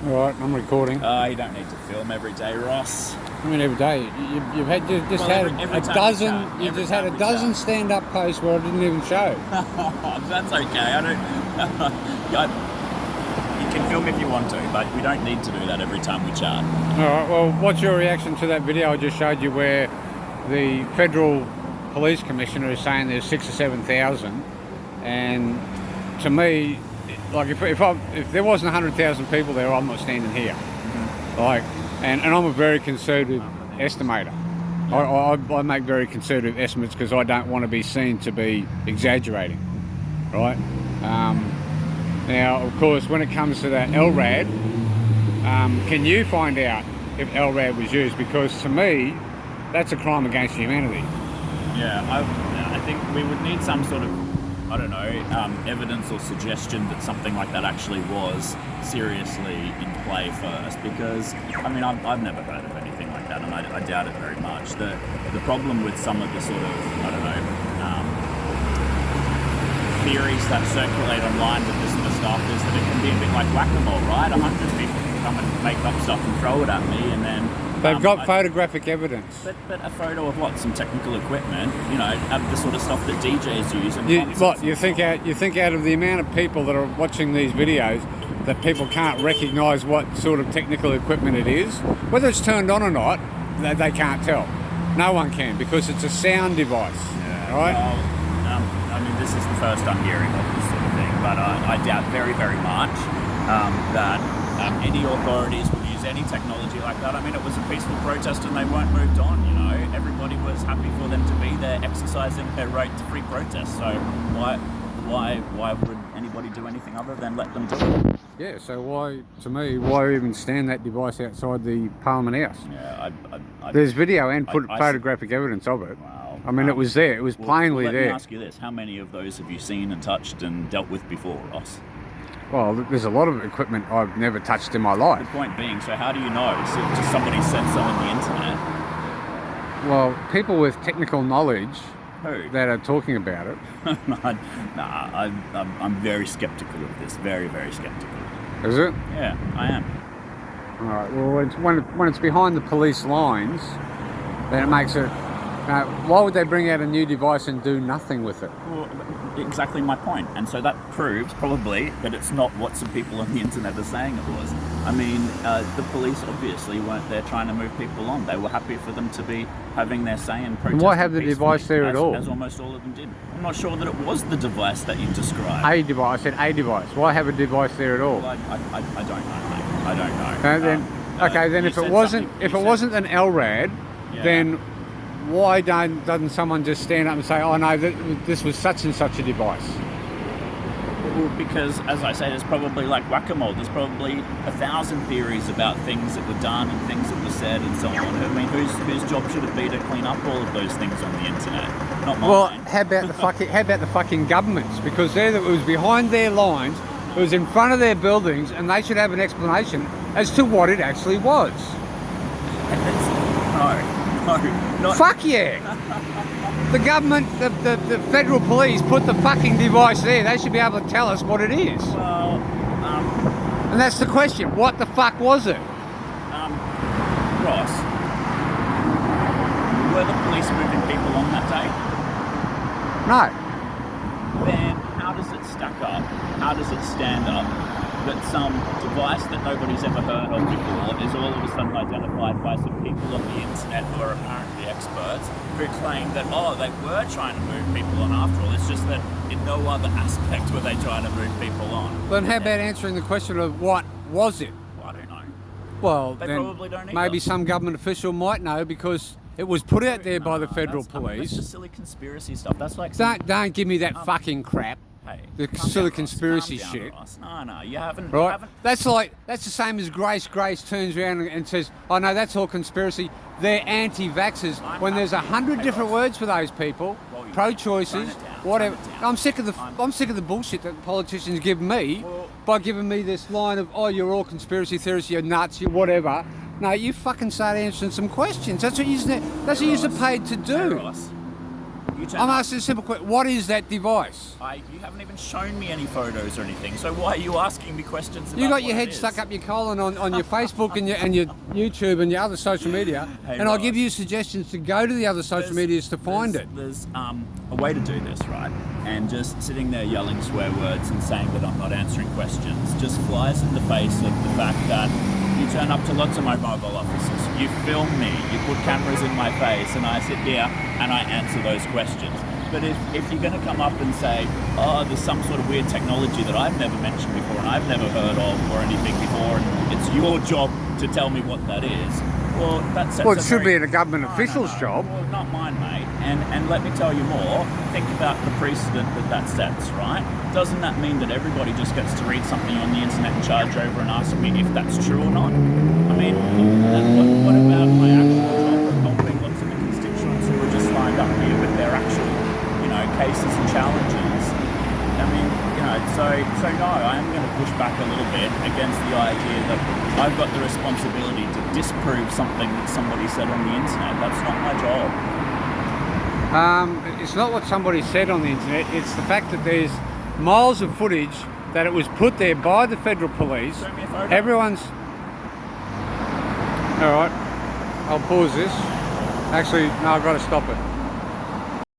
Right, I'm recording. You don't need to film every day, Ross. I mean, every day. You've had just Well, had every a time dozen. we chat, You every just had time a we dozen chat. stand-up posts where I didn't even show. That's okay. I don't. You can film if you want to, but we don't need to do that every time we chat. All right. Well, what's your reaction to that video I just showed you, where the federal police commissioner is saying there's 6,000 or 7,000, and to me, like if there wasn't 100,000 people there, I'm not standing here. Mm-hmm. Like, and I'm a very conservative estimator. I make very conservative estimates because I don't want to be seen to be exaggerating, right? Now, of course, when it comes to that LRAD, can you find out if LRAD was used? Because to me, that's a crime against humanity. Yeah, I think we would need some sort of, I don't know, evidence or suggestion that something like that actually was seriously in play first, because, I mean, I've never heard of anything like that, and I doubt it very much. The problem with some of the sort of, I don't know, theories that circulate online with this sort of stuff is that it can be a bit like whack-a-mole, right? 100 people can come and make up stuff and throw it at me, and then... They've got photographic evidence. But a photo of what? Some technical equipment, you know, the sort of stuff that DJs use. And You think out of the amount of people that are watching these videos, that people can't recognise what sort of technical equipment it is? Whether it's turned on or not, they can't tell. No one can, because it's a sound device, right? Well, I mean, this is the first I'm hearing of this sort of thing, but I doubt very, very much that any authorities would use any technology like that. I mean, it was a peaceful protest and they weren't moved on, you know. Everybody was happy for them to be there exercising their right to free protest. So why would anybody do anything other than let them do it? Yeah, so why even stand that device outside the Parliament House? Yeah, There's video and photographic evidence of it. Wow. I mean, it was there. It was plainly let there. Let me ask you this. How many of those have you seen and touched and dealt with before, Ross? Well, there's a lot of equipment I've never touched in my life. The point being, so how do you know? So just somebody said so on the internet? Well, people with technical knowledge Who? that are talking about it. I'm very skeptical of this. Very, very skeptical. Is it? Yeah, I am. All right. Well, when it's behind the police lines, then it makes it. Why would they bring out a new device and do nothing with it? Well, exactly my point. And so that proves probably that it's not what some people on the internet are saying it was. I mean, the police obviously weren't there trying to move people on. They were happy for them to be having their say and protesting. Why have the device there at all? As almost all of them did. I'm not sure that it was the device that you described. A device. I said a device. Why have a device there at all? Well, I don't know, mate. I don't know. Then if it wasn't an LRAD, then why doesn't someone just stand up and say, "Oh no, this was such and such a device"? Well, because, as I say, there's probably like whack-a-mole. There's probably 1,000 theories about things that were done and things that were said and so on. I mean, whose job should it be to clean up all of those things on the internet? Not mine. Well, how about the fucking governments? Because it was behind their lines, it was in front of their buildings, and they should have an explanation as to what it actually was. No. Fuck yeah! The government, the federal police put the fucking device there. They should be able to tell us what it is. Well, and that's the question. What the fuck was it? Ross, were the police moving people on that day? No. Then how does it stack up? How does it stand up that some device that nobody's ever heard of before is all of a sudden identified by some people on the internet who are apparently experts, who claim that, they were trying to move people on after all. It's just that in no other aspect were they trying to move people on. Then how about answering the question of what was it? Well, I don't know. Well, they then probably don't either. Maybe some government official might know, because it was put out there by the federal police. That's just silly conspiracy stuff. That's like don't give me that fucking crap. Hey, the silly conspiracy shit. No, you haven't. Right? You haven't. That's the same as Grace. Grace turns around and says, "Oh no, that's all conspiracy. They're anti-vaxxers." When there's 100 different words for those people, pro-choices, whatever. I'm sick of the bullshit that politicians give me by giving me this line of, "Oh, you're all conspiracy theorists, you're nuts, you're whatever." No, you fucking start answering some questions. That's what you're paid to do. Ross, you turn I'm up- asking a simple question. What is that device? You haven't even shown me any photos or anything. So why are you asking me questions about You got what your head it is? stuck up your colon on your Facebook and your YouTube and your other social media, Hey, and I'll Ross. give you suggestions to go to the other social medias to find it. There's a way to do this, right? And just sitting there yelling swear words and saying that I'm not answering questions just flies in the face of the fact that you turn up to lots of my mobile offices, you film me, you put cameras in my face, and I sit here and I answer those questions. But if you're going to come up and say, oh, there's some sort of weird technology that I've never mentioned before and I've never heard of or anything before, and it's your job to tell me what that is, well, that sets Well, it a should very- be a government No, official's no. job. Well, not mine, mate. And let me tell you more. Think about the precedent that sets, right? Doesn't that mean that everybody just gets to read something on the internet and charge over and ask me if that's true or not? I mean, what about my actual job of helping lots of the constituents who are just lined up here with their actual, cases and challenges? I mean, so no, I am going to push back a little bit against the idea that I've got the responsibility to disprove something that somebody said on the internet. That's not my job. It's not what somebody said on the internet, it's the fact that there's miles of footage that it was put there by the federal police. Show me a photo. Everyone's... Alright, I'll pause this. Actually, no, I've got to stop it.